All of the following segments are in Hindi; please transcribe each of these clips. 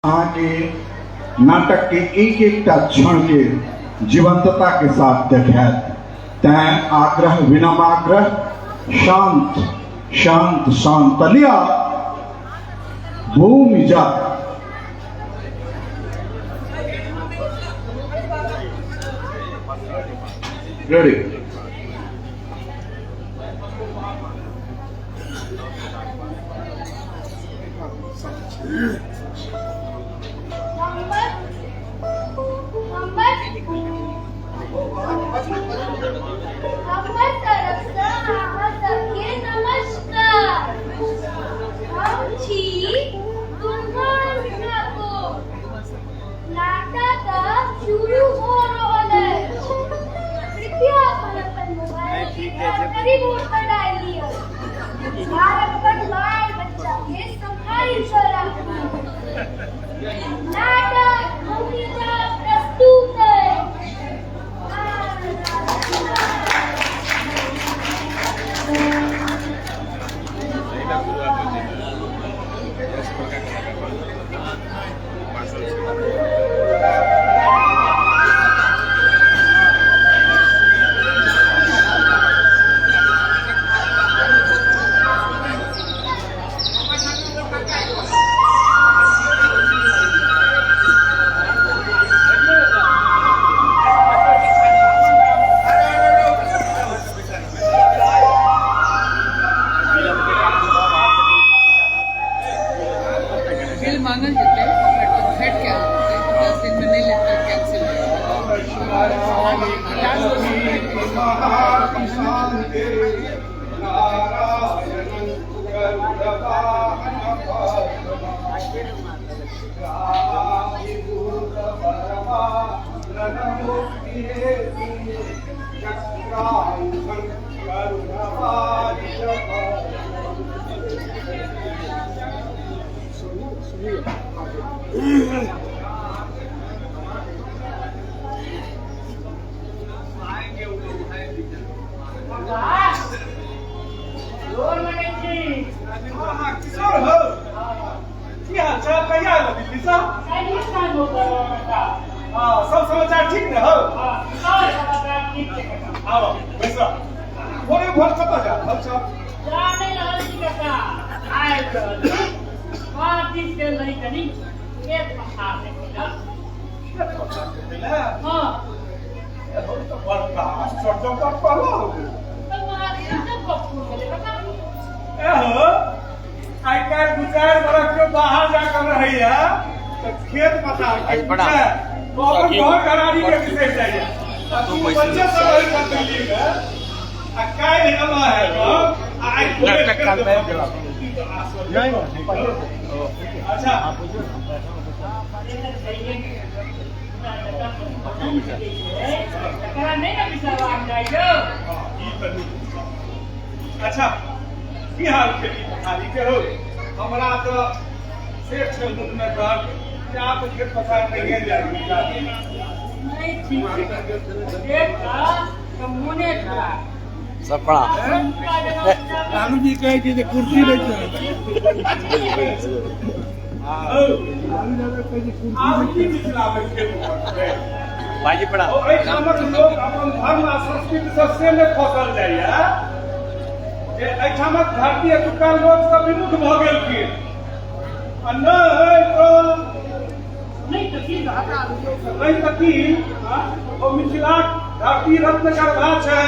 आगे नाटक के एक एक क्षण के जीवंतता के साथ देखायत तैं आग्रह विनम्र शांत शांत शांतलिया भूमि जात रेडी सब समाचार ठीक न हो आओ बैसो भोरे भोर कत जा जाने हल्दी का आए तो पार्टी से नहीं कनी एक पहाड़ से हां ये तो बड़का छोटो का पलो तुम्हारे सब पप्पू बोले बता ए हो आई का गुजार बरस के बाहर जा कर रही है तो खेत पता है बड़ा तो अपन घर घरानी के विशेष चाहिए तो बच्चे सब वही कर दिली है आ काय निकला है वो आई नाटक काल में नहीं अच्छा नहीं ना बिचारा आ जाएगा अच्छा की हाल खेती पथारी के हो हमरा तो सेठ से मुख में कर क्या आप खेत पथार नहीं है जाएगी नहीं ठीक है देखा कमोने था सपड़ा लालू जी कहे कि कुर्सी नहीं आप की मिथिला में खेत बाजी पड़ा और एक नामक लोग अपन धर्म आ संस्कृति से में फसल जाइए जे एठामक भारतीय तुका लोग सब विमुख भ गेलखिन आ न है तो नहीं तो की हटा नहीं तो की ओ मिथिला धरती रत्न गर्भा छै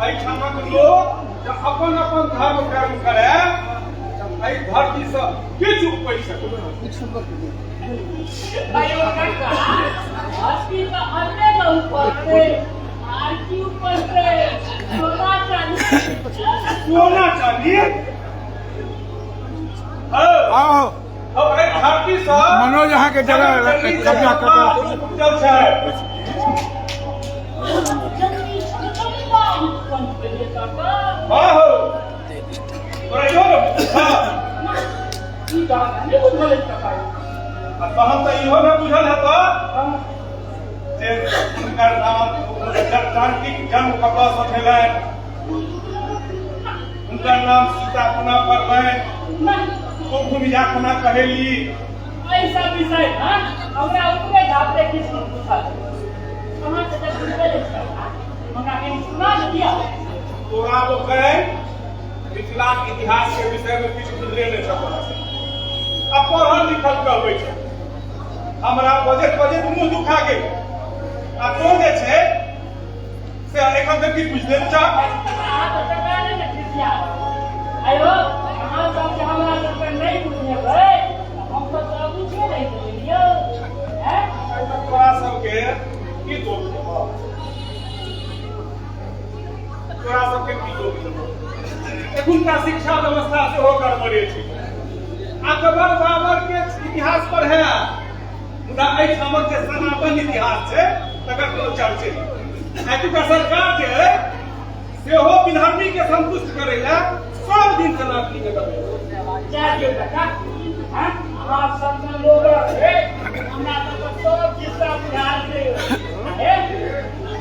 एठामक लोग जब अपन अपन धर्म कर्म करे एहि धरती से किछु पैसा भाइयों का आरती का अन्य का ऊपर से आरती ऊपर से सोना चांदी आओ अब एक धरती से मनोज यहाँ के जगह कब्जा कर हम तो इहो न बुझल है जे हुनकर नाम कार्तिक जन्म कतऽ सँ भेलनि, हुनकर नाम सीता कोना पड़लनि, ओ भूमिजा कोना कहेली, विषय ना हमरा ऊपरे घातले किसी पूछा कहां से तक सुनते लेता मगा के सुना दिया तोरा लोग मिथिला के इतिहास के विषय में किछु बुझले नहीं सकल अब पढ़ल लिखल कहबै छै हमरा बजे मुंह दुखा गेल आ तो जे छै से एखन तक की बुझले छ आयो अहाँ सब के हमरा सब के नहीं बुझेबै हम तो सब बुझे नहीं बुझियो हैं तोरा सब के की दोष देबो तोरा सब के की दोष देबो एखुनका शिक्षा व्यवस्था से हो गड़बड़े छै अकबर बाबर के इतिहास पढ़े मुदा एहि ठामक जे सनातन इतिहास छै तकर कोनो चर्चे नहि एतुका सरकार जे सेहो विधर्मी के संतुष्ट करै लए सब दिन सनातनी के करबै क्या के बेटा हैं आप सब में लोग है हमरा तो सब किस्सा बिहार से है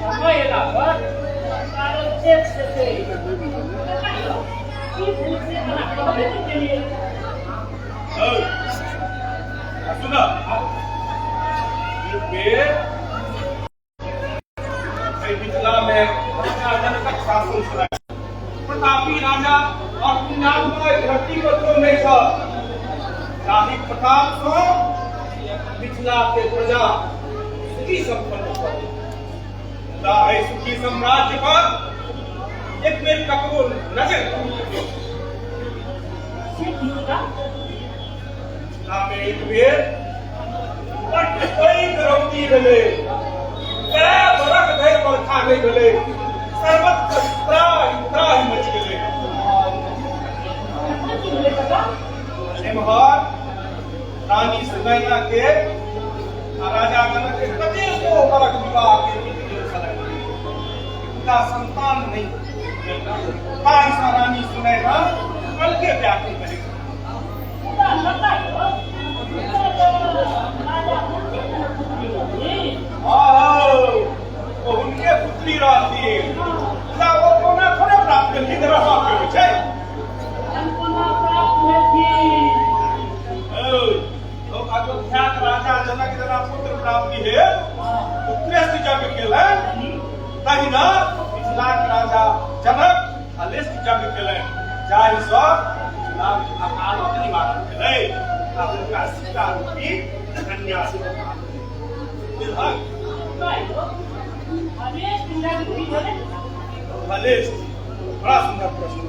समय लागत सरकार चेक से की से ना कहबे के लिए सुना ये मिथिला में जनक शासन चला प्रतापी राजा और पुण्यात्मा धरती पर तो नहीं था रानी प्रताप से मिथिला के प्रजा सुखी संपन्न है सुखी साम्राज्य पर एक बेर ककरो नजर में एक बेर पैघ रौदी भेलै बरख धरि बरखा नहीं भेलै सर्वत्र त्राहि मचि गेलै एम्हर रानी सुनैना के आ राजा जनक के कतेको बरख विवाह के बीत गेल छलनि हुनका संतान नहीं ताहि सँ रानी सुनैना अलगे व्याकुल भेलै उनके पुत्री रहती वो कोना थोड़े प्राप्त करती रहा के छै अयोध्या के राजा जनक जना पुत्र प्राप्ति है उत्कृष्ट यज्ञ केलनि तहिना मिथिला के राजा जनक अलेष्ट यज्ञ केलनि जाहि सँ अकालक निवारण भेलै आ हुनका सीता रूपी कन्या से बड़ा सुंदर प्रश्न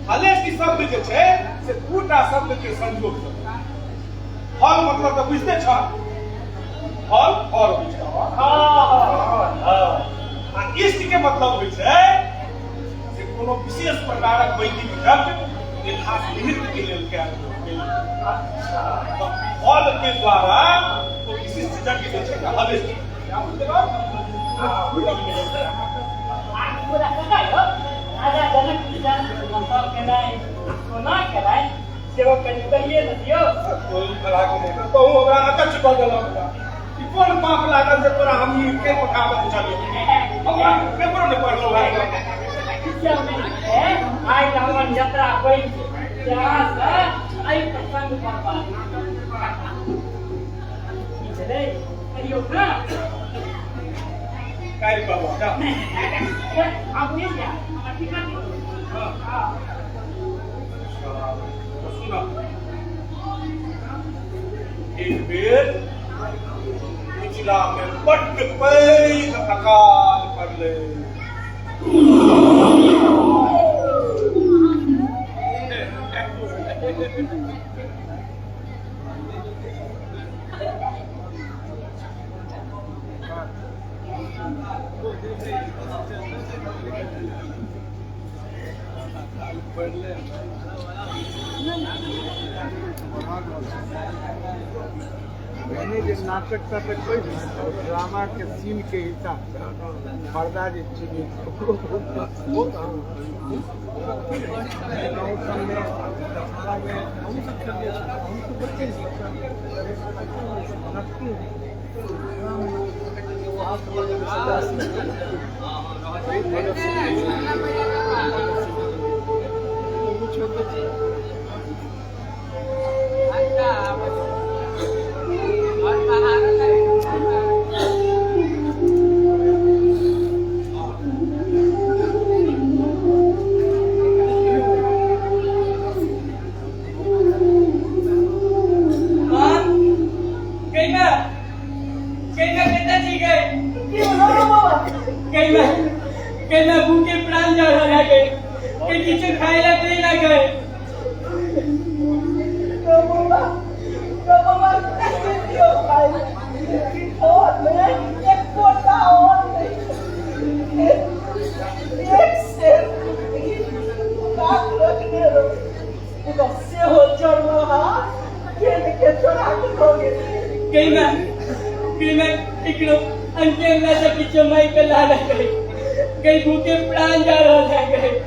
हलेष्टि शब्द जे छै से दूटा शब्द के संयोग छै फल मतलब तो बुझते छ फल और बुझते आ इष्ट के मतलब होइ छै से कोनो विशेष प्रकारक वैदिक यज्ञ यथार्थ निमित्त के लेल कयल गेल फल के द्वारा तो विशिष्ट यज्ञ जे छै हलेष्टि क्या बुझते हो राजा जनक की संसार के लाए सोना के लाए सेवा कहीं करिए न दियो कोई भला के नहीं तो हमरा अकच्छ क देलक ई कोन पाप लागल जे तोरा हम ई के पठाबत चली हमरा पेपर ने पढ़लो भाई किछो नहीं है आई हमर यात्रा कोई जहां से आई प्रसंग पर बात चले करियो ना काय बाबा का आप नहीं क्या ठीक है हां सुना एक बेर मिथिला में बड्ड पैघ अकाल पड़लै मैंने जो नाटक कर कोई ड्रामा के सीन के हिसाब से पर्दा जो चीनी खाए ला कहीं ना गए तो बाबा कैसे दियो भाई और मैं एक कोटा और एक से काट रखने रो तो से हो चलो हां के छोड़ा दोगे कहीं ना इकड़ो अंतिम में से किचो माई पे ला गए कहीं भूखे प्राण जा रहा है गए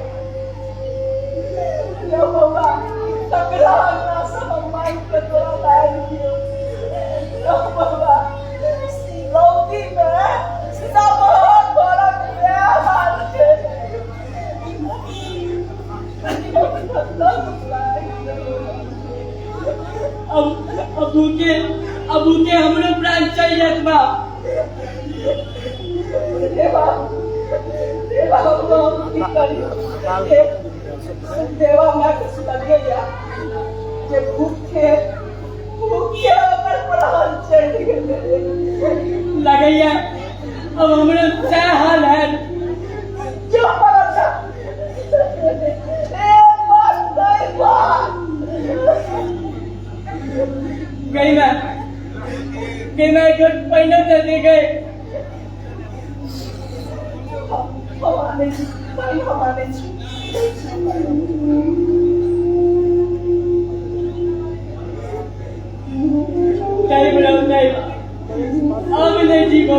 लो बाबा तगड़ा ना सब माई पे तोरा लाग दियो लो बाबा लौकी में सीधा बहुत बड़ा हाल है अब के हमरो प्राण चल जात बा देवा की करी देवा मैं कुछ लगे या जे भूखे अगर प्राण चढ़ गए लगैया अब हमरो क्या हाल है जो पड़ा ए बात नहीं बात गई मैं जो पहिने से दे गए हमारे नहीं बुलाओ नहीं अब नहीं जीवो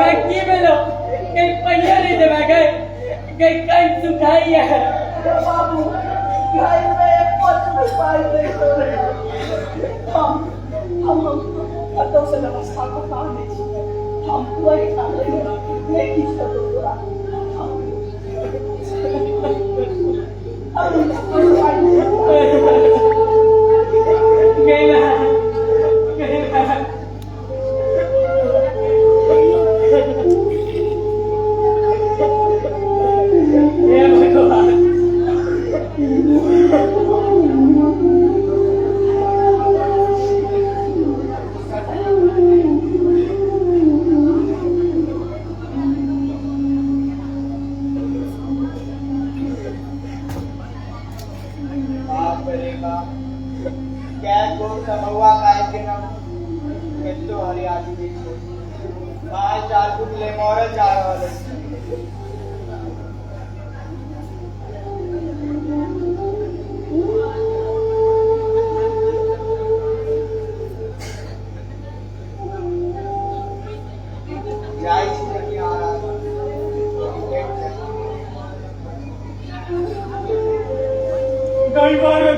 मैं की बोलो कहीं पहिया नहीं देवा गए कहीं सुखाई है बाबू घर में एक पल पाई नहीं तो हम तो से व्यवस्था को काम नहीं हम वही काम नहीं की सब पूरा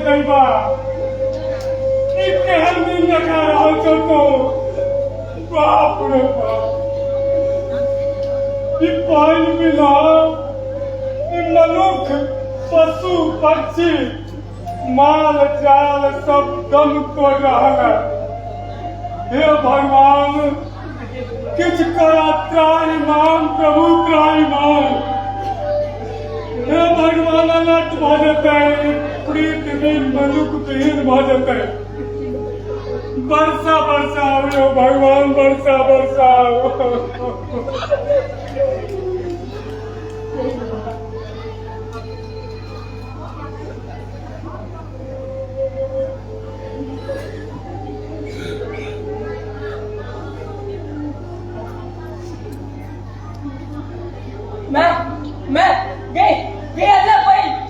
दैवा इतने हम दिन लगा रहा तो बाप रे बाप ये पानी मिला ये मनुख पशु पक्षी माल जाल सब दम तो रहा हे भगवान किछ करा त्राहिमाम प्रभु त्राहिमाम हे भगवान अनर्थ भजत है प्रीत दिन मनुख विहीन भजत है वर्षा बरसाओ भगवान वर्षा बरसाओ मैं गई अल्लाह भाई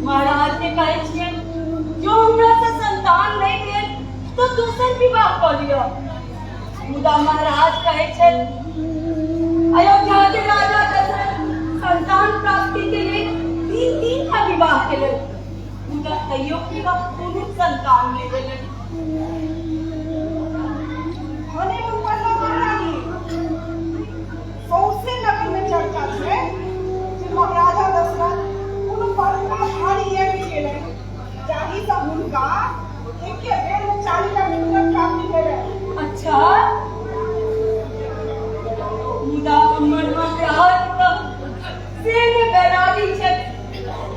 महाराज ने कहे छिए जो हमरा से संतान नहीं भेल तो दूसर विवाह कर लियो। मुदा महाराज कहे छे अयोध्या के राजा दशरथ संतान प्राप्ति के लिए तीन का विवाह केले, मुदा तैयो कोनो संतान नहीं भेल। होने मुकल्ला महारानी सौसे नगर में चर्चा छे कि महाराजा दशरथ बड़का भारी एक केले जाहि से हुनका एके बेर में 40 लाख रुपया प्राप्ति भेलै। अच्छा मुदा हमर महाराज का से में बैरागी छे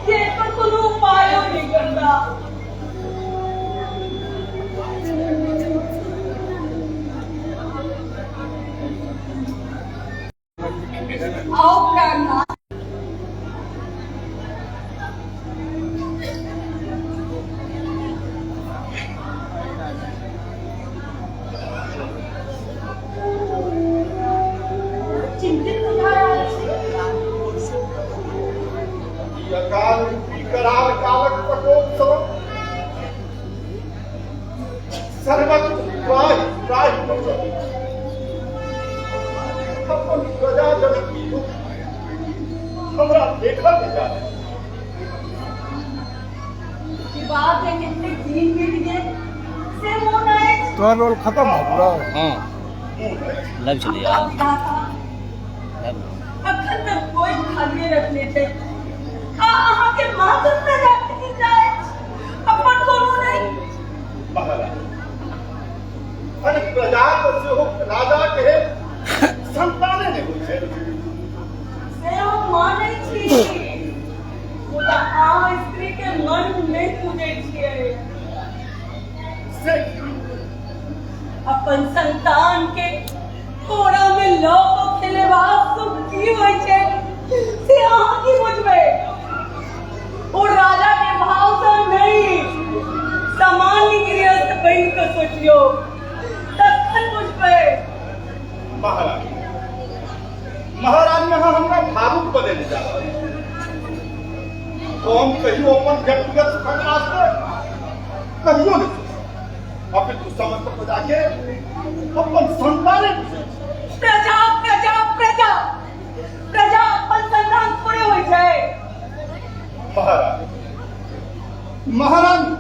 के पर कोनो उपाय नहीं करता। आओ प्राणनाथ तो रोल खत्म हो पूरा। हाँ लग चले यार अखन तक कोई खाली रखने थे आहा के मातम पे रखनी जाए अपन कोनो नहीं महाराज अरे प्रजा को से हो राजा के संताने ने होय से हम माने छी मुदा आ स्त्री के मन नहीं पूजे छिए से अपन संतान के थोड़ा में लोग खेलेवा सुख की होय छे से आहा की मुझ हम कहियो अपन व्यक्तिगत सुखक वास्ते कहियो नहीं अपने तू समझ पर जाके अपन संताने प्रजा प्रजा प्रजा प्रजा अपन संतान थोड़े होई जाए। महाराज महारानी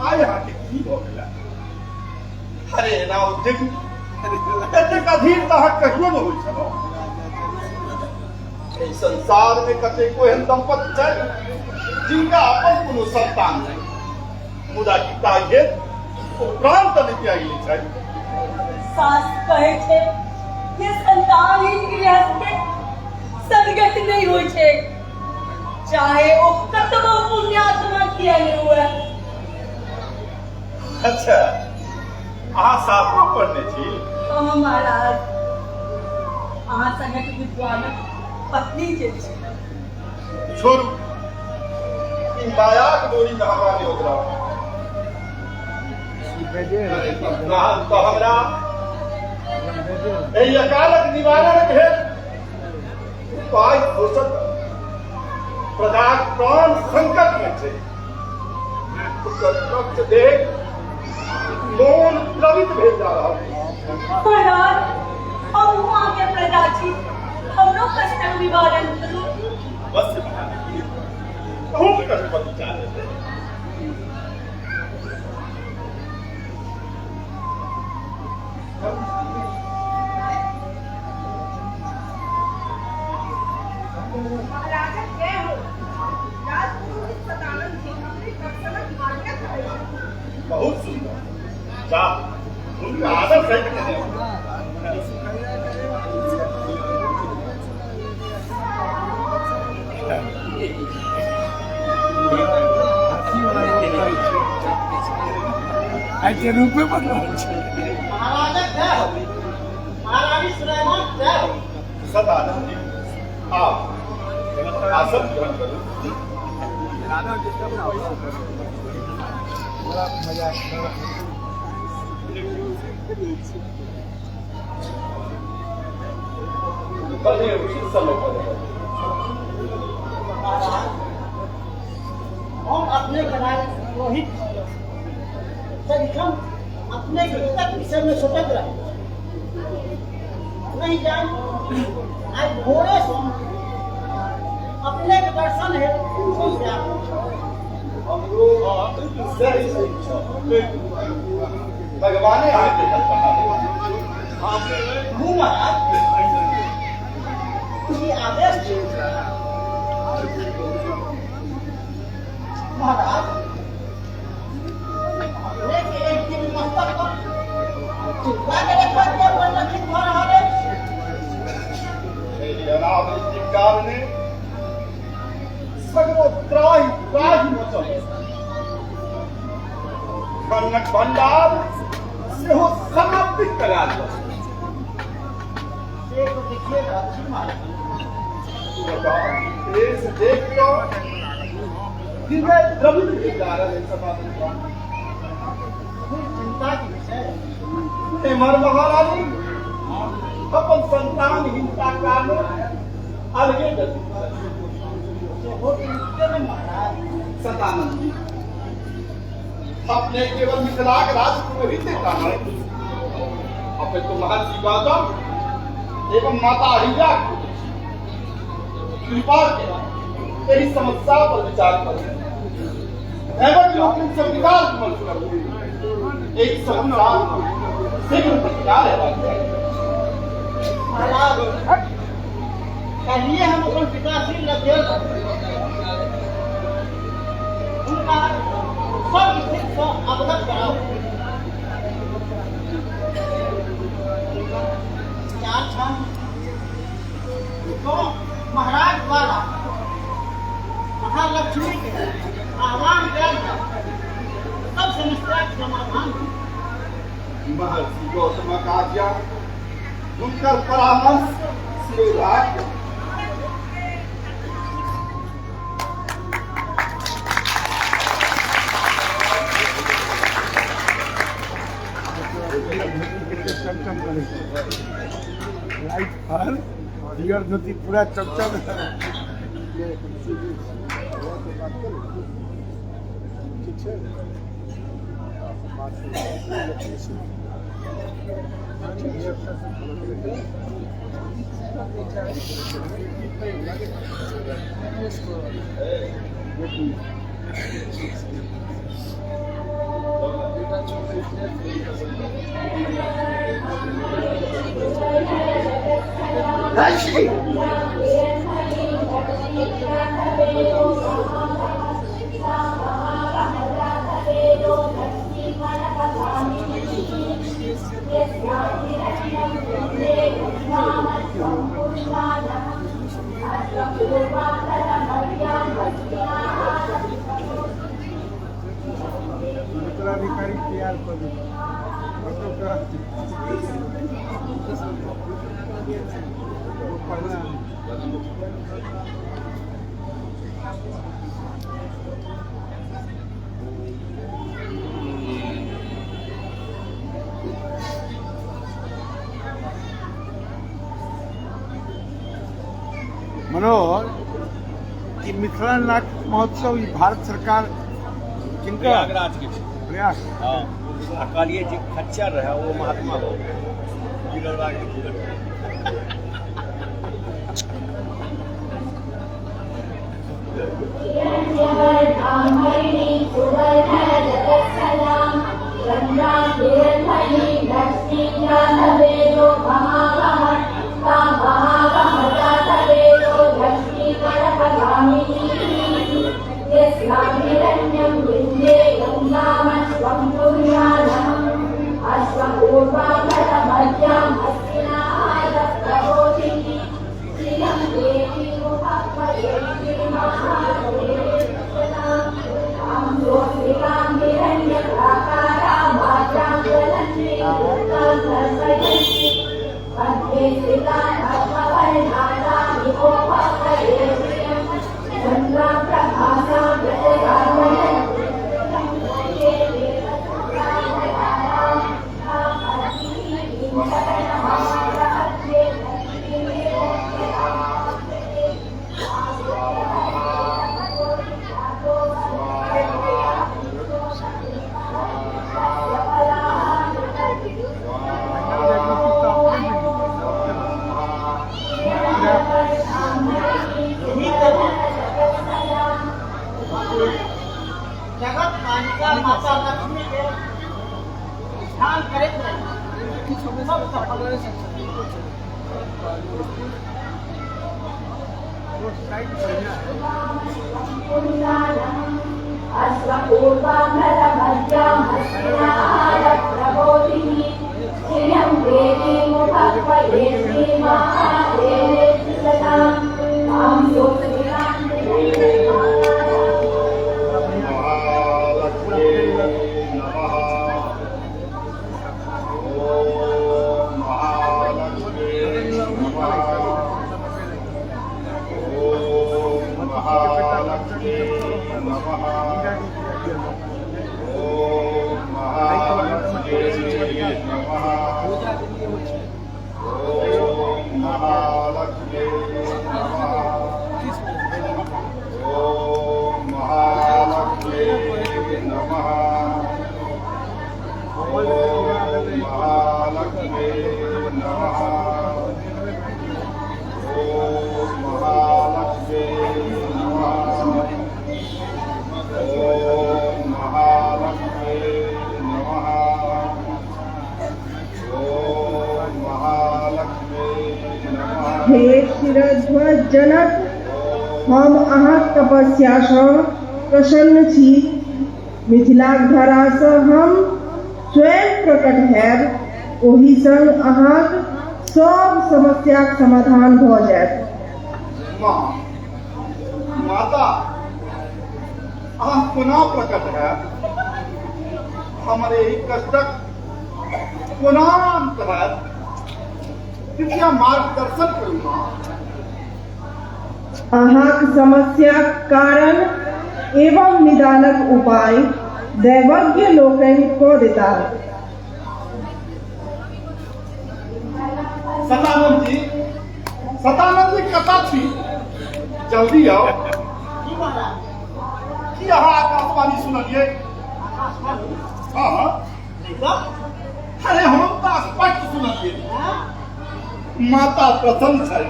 आय यहाँ के की हो गया अरे ना देख एतेक अधीर तह कहियो न होई छलो एहि संसार में कते को एहन दंपति छै जिनका अपन कोनो संतान नहीं मुदा की ताये ओ प्राण त नहीं त्यागी छै। सास कहे छे ये संतान ही गृहस्थ के सदगत नहीं होई छे चाहे ओ कतबो पुण्यात्मा किया नहीं हुआ। अच्छा अहाँ शास्त्रों पढ़ने छी? हाँ महाराज अहाँ संगत विद्वान पत्नी जे छी। छोड़ू इन मायाक डोरी में हमरा नहीं उतरा तो हमरा एहि अकालक निवारण भेल उपाय सोचत प्रजाक प्राण संकट में छै ओकर कष्ट देख मोन द्रवित भेल जा रहल है। महाराज हम वहाँ के प्रजा छी हमरो कष्ट निवारण करू। बस कहूँ के कष्ट पर विचार देते महाराजा जय हो राजपुरोहित सदानंद जी अपने दर्शनक आज्ञा करें। बहुत सुंदर जा उनका आदर सहित करें। ऐसे रूप में बदलो महाराजा जय हो, महारानी सुलेमान जय हो। सदानंद जी आप आसन ग्रहण करो। बड़ा मजा बड़े उचित समय पर हम अपने बनाए रोहित सदिखन अपने भीतर विषय में सोचत रहे नहीं जान आज भोरे से अपने के दर्शन है हमरो सही भगवाने आके हूँ महाराज ये आदेश महाराज अपने के एक दिन मस्तक पर चिंता के रखत के परिलक्षित हो रहा है। अनावृष्टि कारणे सगरो त्राहि त्राहि मचल कनक भंडार सेहो समाप्ति करा दो। एक देखिए अच्छी महाराज देश देख लो हृदय द्रवित के कारण समाधान चिंता की विषय हेमर महारानी अपन संतानहीनता कारण अलगे गति सदानंद जी अपने केवल मिथिलाक राजपुरोहित का नहीं अपने तो महर्षि गौतम एवं माता अहिल्या कृपा के यही समस्या पर विचार करें एवं जो अपने संविधान विमर्श करें एक समस्या शीघ्र प्रतिकार है। महाराज कहिए हम अपन विकासशील लक्ष्य उनका सब स्थिति से अवगत कराओ। चार क्षण तो महाराज द्वारा महालक्ष्मी के आह्वान कर सब समस्या के समाधान महर्षि गौतम का आज्ञा उनकर परामर्श शिरोधार चमचम करे लाइट पर दियर नती पूरा चमचम ठीक है उत्तराधिकारी तैयार कर मनोहर कि मिथिला नाट्य महोत्सव ई भारत सरकार किनका प्रयागराज के प्रयास हाँ अकालिए जी खच्चर रहा वो महात्मा हो बिरलबाग के पूरा जगत मानिका माता लक्ष्मी के ध्यान करते रहे सब सफल हे शिरध्वज जनक, हम अहाँक तपस्या सँ प्रसन्न छी। मिथिलाक धरा सँ हम स्वयं प्रकट हैब, ओहि संग अहाँक सब समस्याक समाधान भऽ जायत। माँ, माता, अहाँ कोना प्रकट है? हमारे ही कष्टक कोना अंत है? कृपया मार्गदर्शन करू माँ। अहाँक समस्याक कारण एवं निदानक उपाय दैवज्ञ लोकनि कऽ देताह। सतानंद जी, सतानंद जी कतऽ छी? जल्दी आओ। यहाँ आकाशवाणी सुनिए। हाँ हाँ, अरे हम तो स्पष्ट सुनिए। माता प्रसन्न है,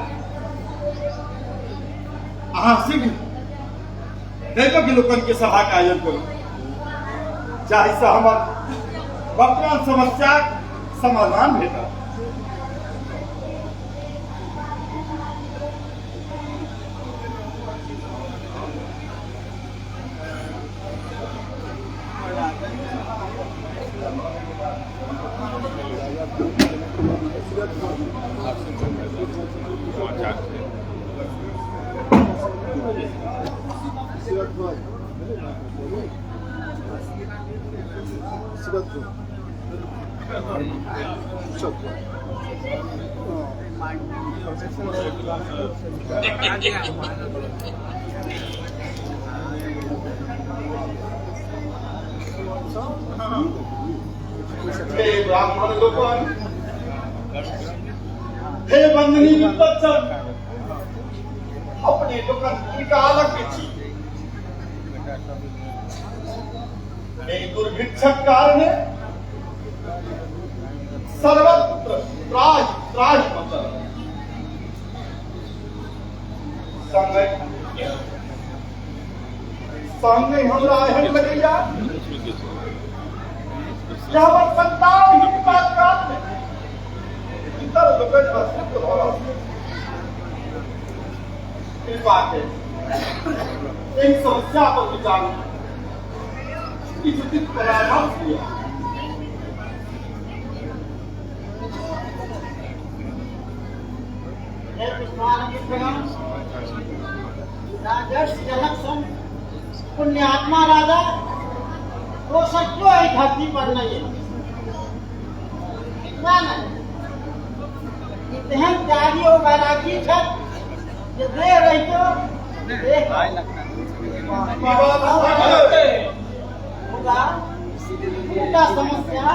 अहाँ शीघ्र दैवज्ञ लोकन के सभा का आयोजन करू, जाहि से हमर वर्तमान समस्या समाधान भेटा। हे ब्राह्मण लोकन, हे वंदनीय विद्वत्सन, अपने लोकन इनका अलग छी। एक दुर्भिक्षक कारणे सर्वत्र त्राहि त्राहि मचल। संगे हमरा एहन लगैया हमर संतान ही बात काल में इतर लोकन अस्तित्व भ रहल छै। कृपा के एहि समस्या पर विचार किछु दिन परामर्श दिया। राजर्षि जनक सन पुण्यात्मा राजा वो सत्यो है धरती पर नहीं है, इतना नहीं इतहन त्यागी और वैरागी छे जे दे रही तो देख उनका समस्या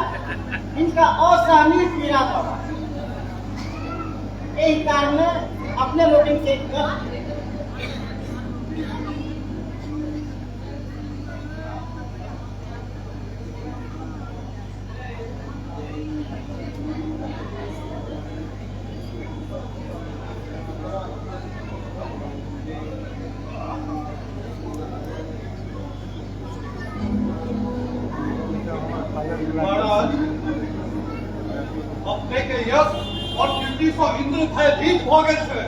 इनका असहनीय पीड़ा था। यही कारण अपने लोडिंग से महाराज, अपने के यश और कीर्ति से इंद्र भयभीत भ गेल छै,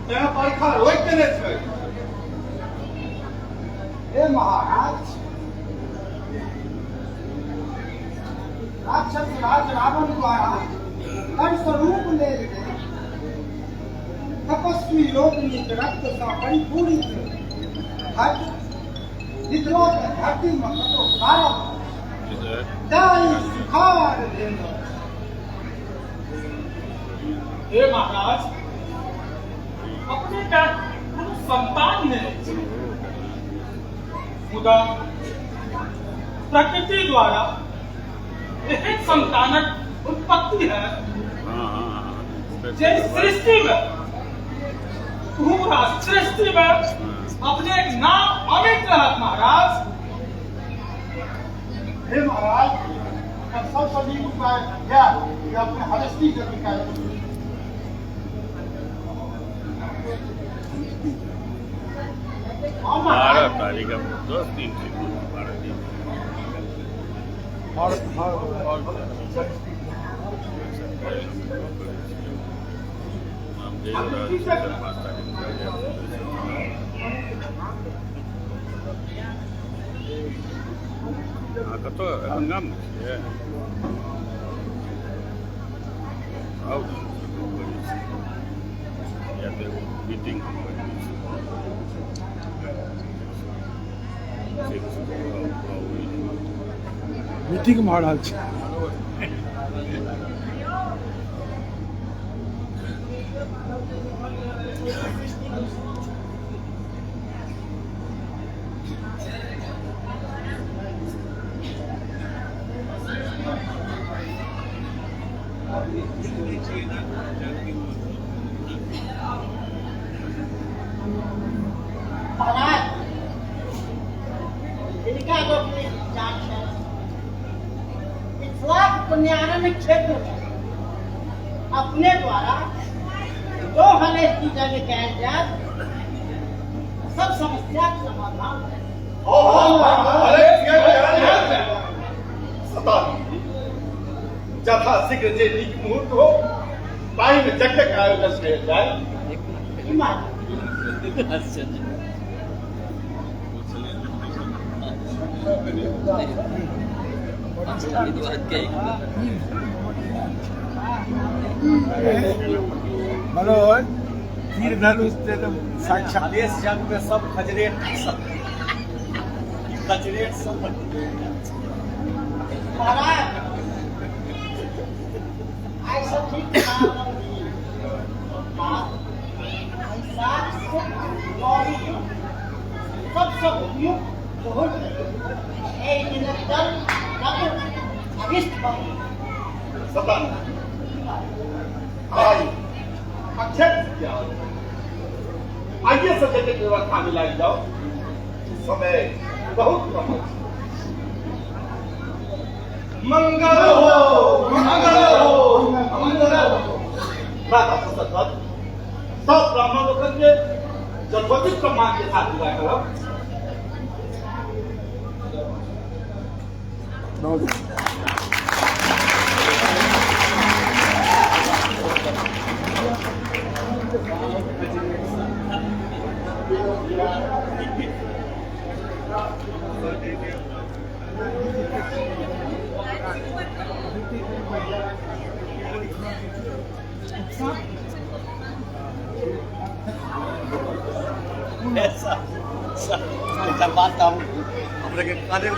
तें बरखा रोकि देने छै। हे महाराज, राक्षस राज रावण द्वारा कर स्वरूप ले तपस्वी लोकनी रक्त से परिपूरित धरती में कतो भारत दाई सुखार देना। हे महाराज, अपने का कोनो संतान नहीं, मुदा प्रकृति द्वारा एक संतानक उत्पत्ति है जे सृष्टि में पूरा सृष्टि में अपने एक नाम अमित रहत। महाराज, हे महाराज, सबसे नीक उपाय यह कि अपने हरस्ती के निकाल बारह तारीख 10 दिन से 12 दिन kata engam ya. Au. Ya ada meeting. Meeting महाराज क्या लोग जांच है इस्लाम पुण्यारण क्षेत्र में अपने द्वारा जो हले की जगह कह जाए सब समस्या का समाधान है। जथा शीघ्र जे नीक मुहूर्त हो ताहि में यज्ञ का आयोजन किया जाए। मनोज तीर धनुष से तो साक्षात देश जंग में सब खजरेट सब महाराज ऐसा ठीक सबसे उपयुक्त बहुत अभिष्ट सतन आई अक्षत क्या आइए सब जगह की व्यवस्था में लाई जाओ। समय बहुत कम है। मंगल हो मंगल हो मंगल हो। राधा सतत सब ब्राह्मण लोग के जन्मोचित सम्मान के साथ विदा करो। बात हम लोग काले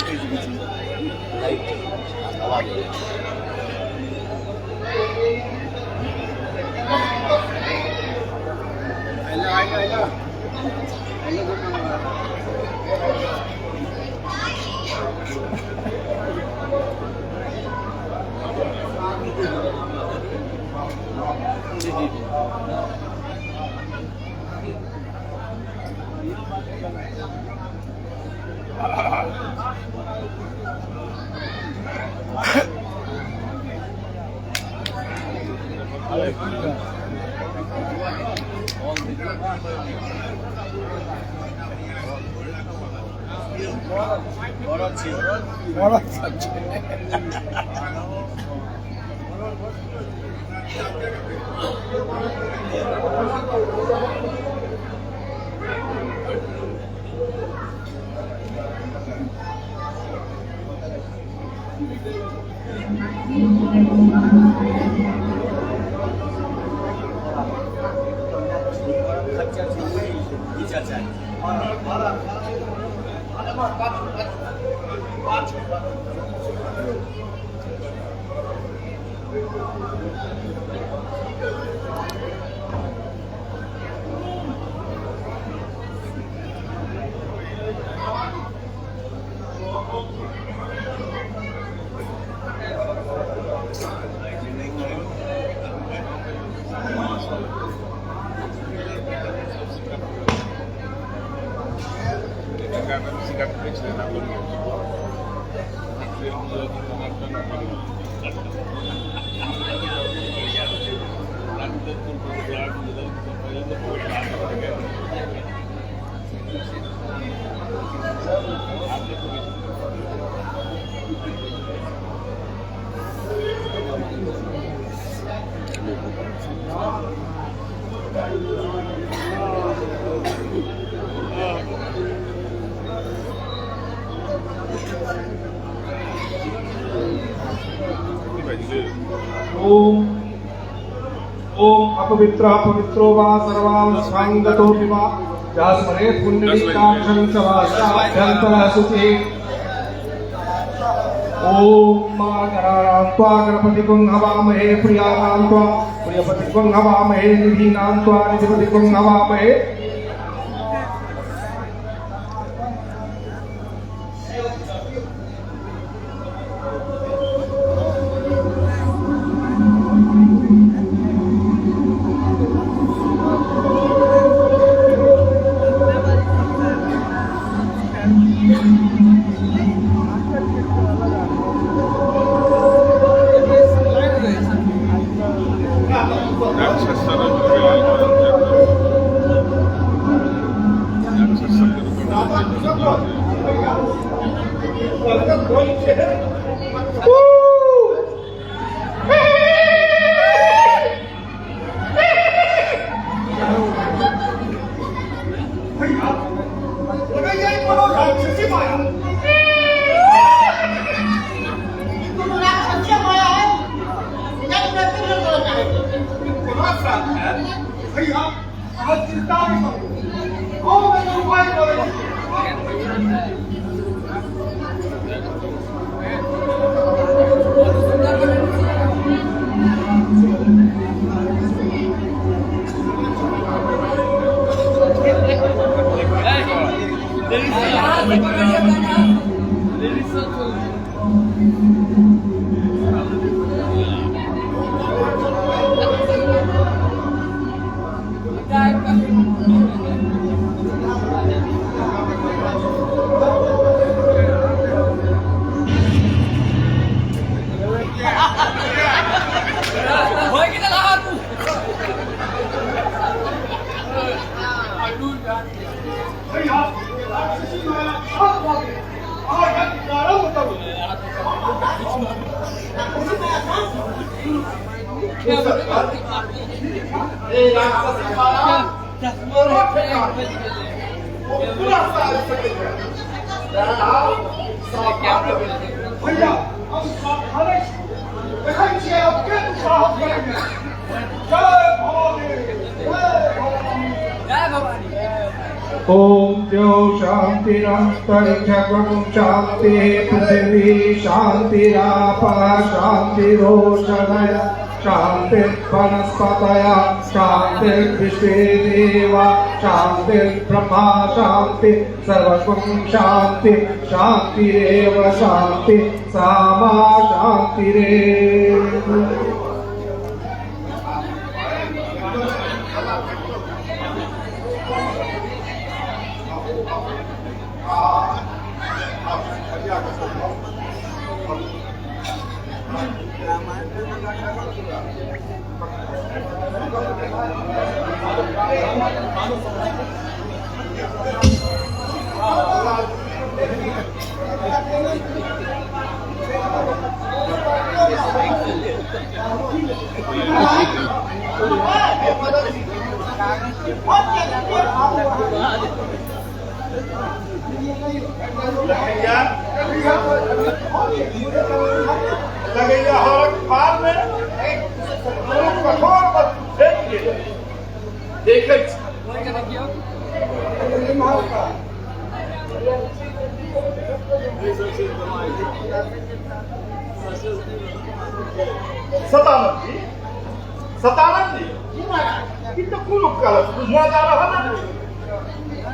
अपवित्र पवित्रो वा सर्वांगतो विवा जास्मरे पुण्यनिष्ठाक्षं च वासाभ्यन्तरः शुचिः। ओम मातराणां त्वा गणपतिं हवामहे प्रियाणां त्वा प्रियपतिं हवामहे निधीनां त्वा निधिपतिं हवामहे। भैया लगाइए कोनो राक्षसी माया तुम राक्षसी माया है जब प्रति लोग बोलता है भैया आप चिंता नहीं करो कौन मैं उपाय करेंगे ओम द्यो शांतिरंतरिक्षगुं शांति पृथिवी शांतिरापः शांतिरोषधय शांतिर्वनस्पतय शांतिर्विश्वेदेव शांतिर्ब्रह्मा शांति सर्वगुं शांति शांतिरेव शांति सामा शांतिरेव लगेगा हर अखबार में कठोर वस्तु फेंकिए देखे सतानंद जी कितना कुल कलश बुझा जा रहा ना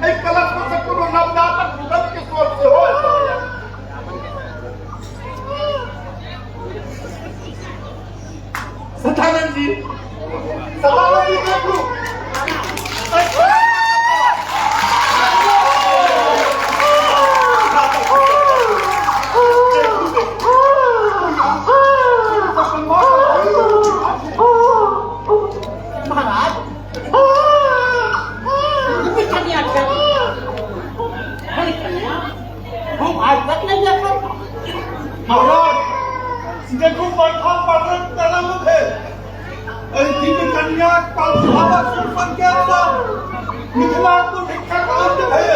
एक कलश को से कोनो नवजातक दुल्हन के स्वर से हो सतानंद जी देखो देखो बैठा पढ़ने तरंग थे दिव्य कन्या पालभावा सुपन के अंदर मिथिला को भिक्षा कांड है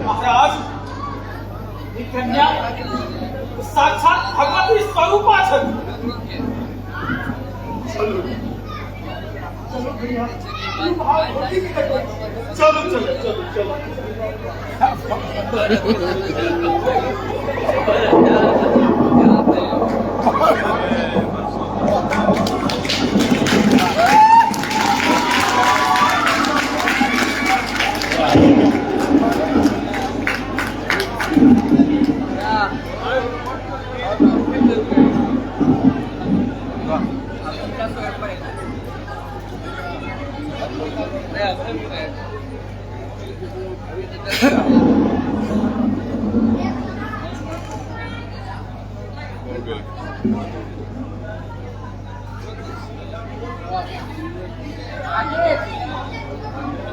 महाराज ये कन्या साक्षात भगवती स्वरूपा छथि चलो चलो चलो चलो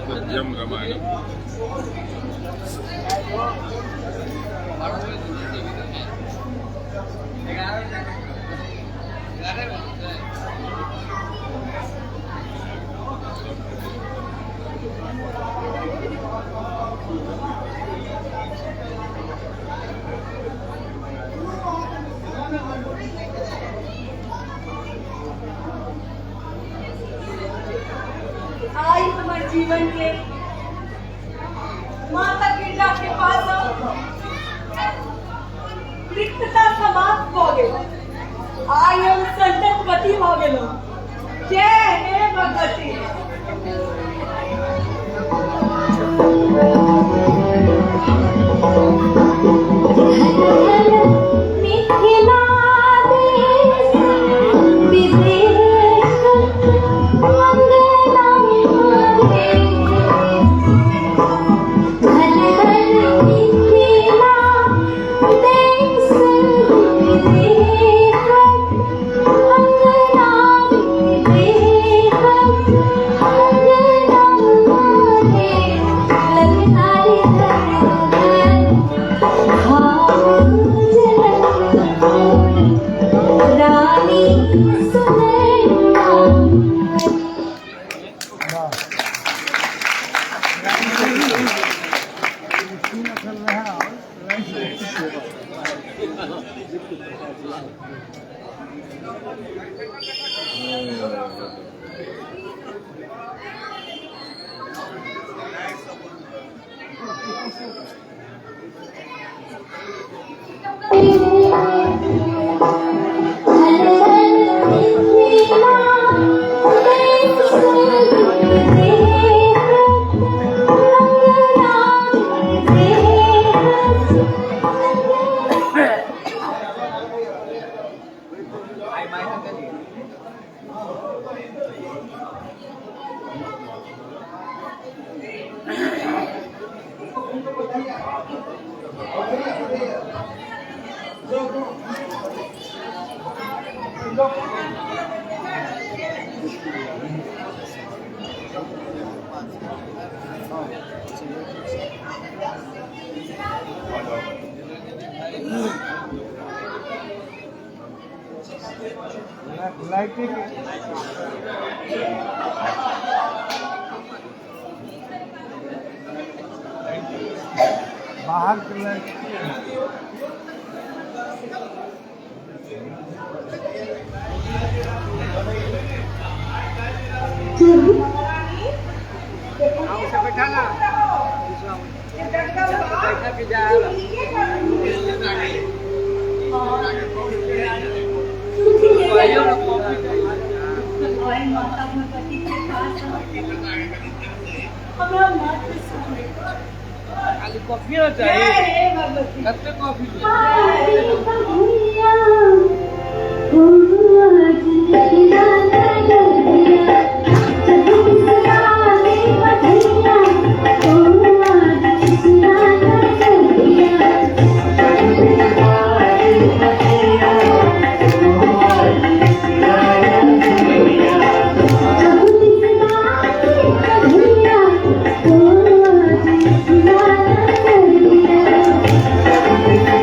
सत्यम रामायण जीवन के माता गिरजा के पास रिक्तता समाप्त हो गई। आई हम संकटवती हो गेलो। जय हे भगवती। लाइटिंग बाहर के लाइट बैठा ना बैठा के जा माता भगवती के पास हमारा मात्र सुने खाली कॉफी ना चाहिए कब तक कॉफी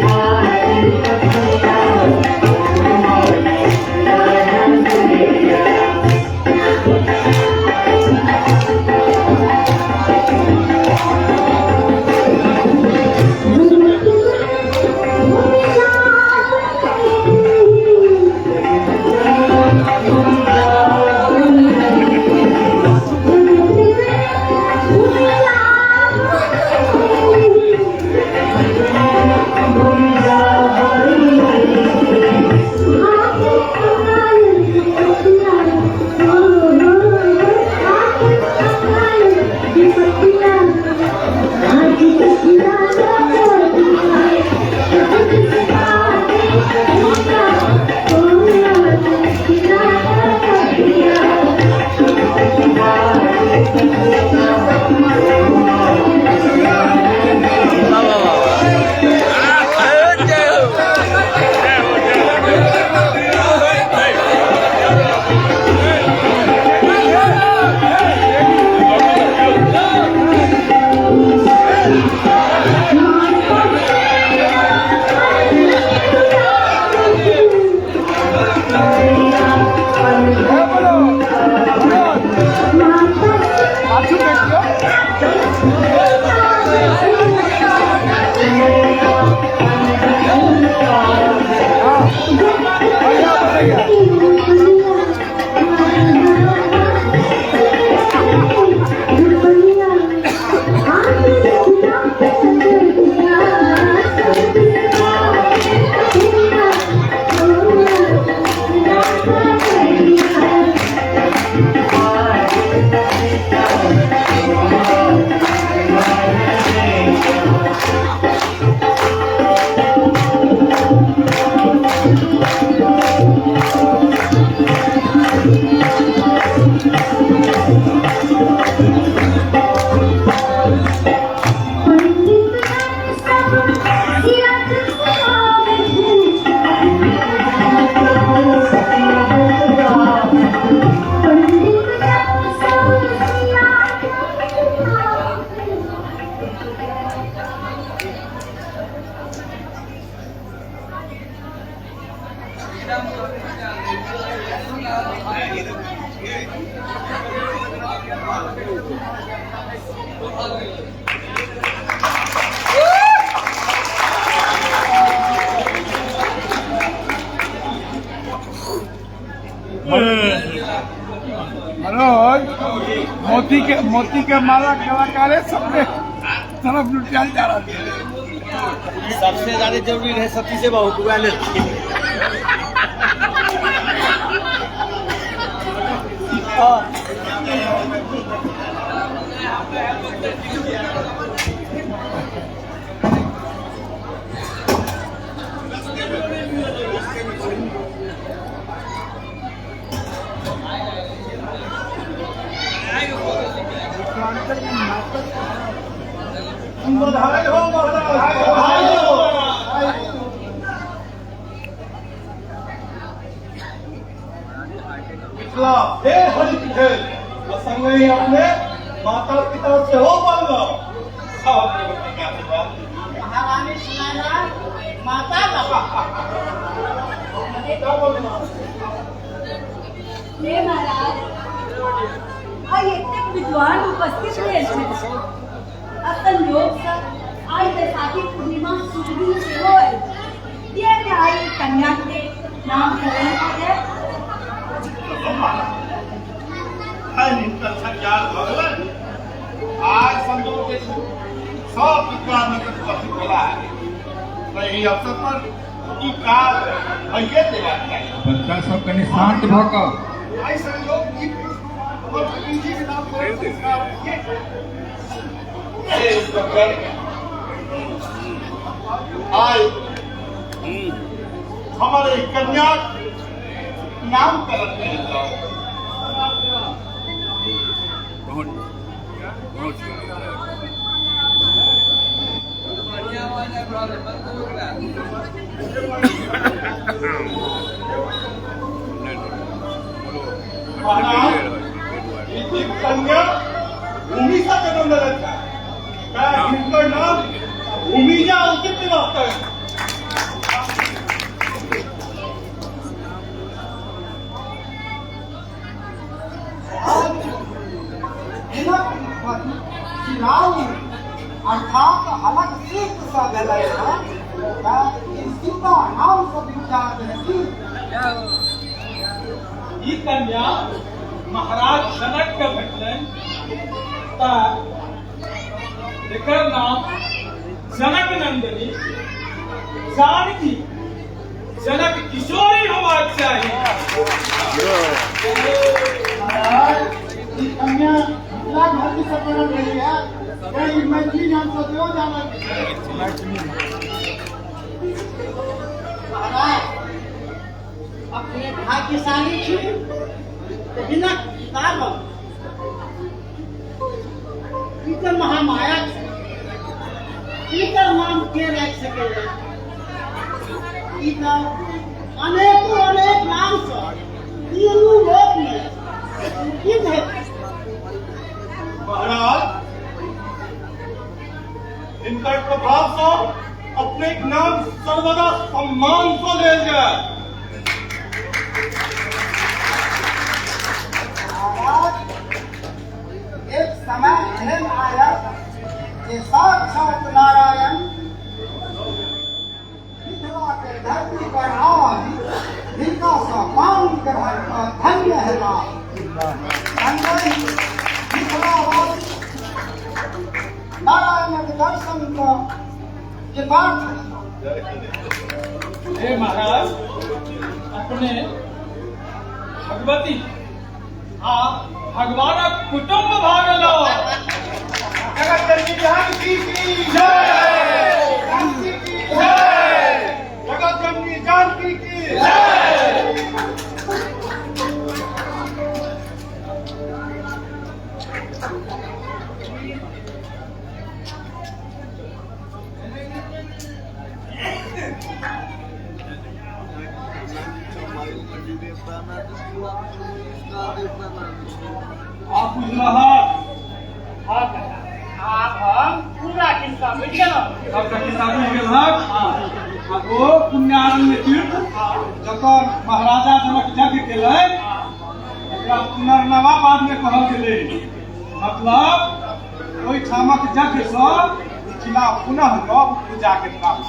Bye. मनोज, मोती के माला कलाकार है, सबने तरफ लुटिया जा रहा है। सबसे ज्यादा जरूरी है सती से बहुत हुआ ले बधाई हो महाराज, पिछला हे हरि तुझे असंग ही अपने माता पिता से हो पाएगा। महारानी सुनाना माता हे महाराज, आज इतने विद्वान उपस्थित हुए हैं। संयोग से आज बैसाखी पूर्णिमा सुखदी सेहो है। ये न्याय कन्या के नाम करण है। आज संयोग के सब विद्वान उपस्थित होला है। सही अवसर पर ई काल भैये देवा चाहिए। बच्चा सब कहीं शांत भकर आई संयोग की और पंडित जी के नाम पर आज हमारे कन्या नामकरण करेगा। कन्या भूमि का जन्म लेता है। इनका नाम भूमिजा उचित रखता है। अर्थात अलग सिद्ध सा गलेगा सीता नाम सब विचार ई कन्या महाराज जनक के भेटलन त एकर नाम जनक नंदिनी जानकी जनक किशोरी होबाक चाही। कन्या मिथिला धरती से पढ़ल रही है, कहीं मैथिली नाम से जो जाना अपने भाग्यशाली छी बिना किताब इनकर महामाया इनकर नाम के रख सके अनेकों अनेक नाम से तीनों लोक में प्रसिद्ध है। महाराज इनका प्रभाव से अपने नाम सर्वदा सम्मान को ले जाए। एक समय एहन आया कि साक्षात नारायण मिथिला के धरती पर आई, जिनका सा पान ग्रहण का धन्य है मिथिलावासी नारायण के दर्शन का ये बात हे महाराज अपने भगवती आ भगवान कुटुंब भाग लो। जगत जननी जानकी की जय, जानकी की जय, जगत जननी जानकी की जय। आप बुझलहक आप हम पूरा किस्सा मिल गया। आपका किस्सा मिल गेल हक। आ वो पुण्यारण्य तीर्थ जकर महाराजा जनक यज्ञ केलै एकरा पुनर्नवा में कहल गेलै। मतलब ओहि ठामक यज्ञ सँ किला पुनः नव पूजा के प्राप्त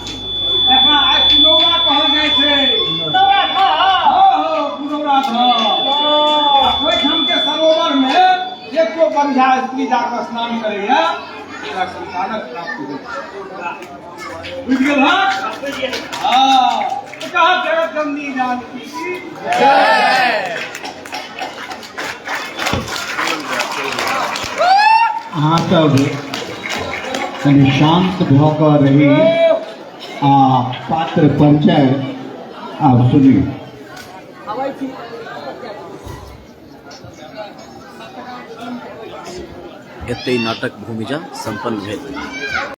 एकरा आइ पुनौरा कहल जाइ छै। तोरा था पुनौरा था ओहि ठाम के सरोवर में एको बंध्या स्त्री जाकर स्नान करैया एकरा संतानक प्राप्ति होइ छै। बुझ गेल हाँ? कहा जगत जननी जानकी की अहाँ सब कनि शांत भऽ कऽ रही आ पात्र परिचय आब सुनी। एतै नाटक भूमिजा संपन्न भेल।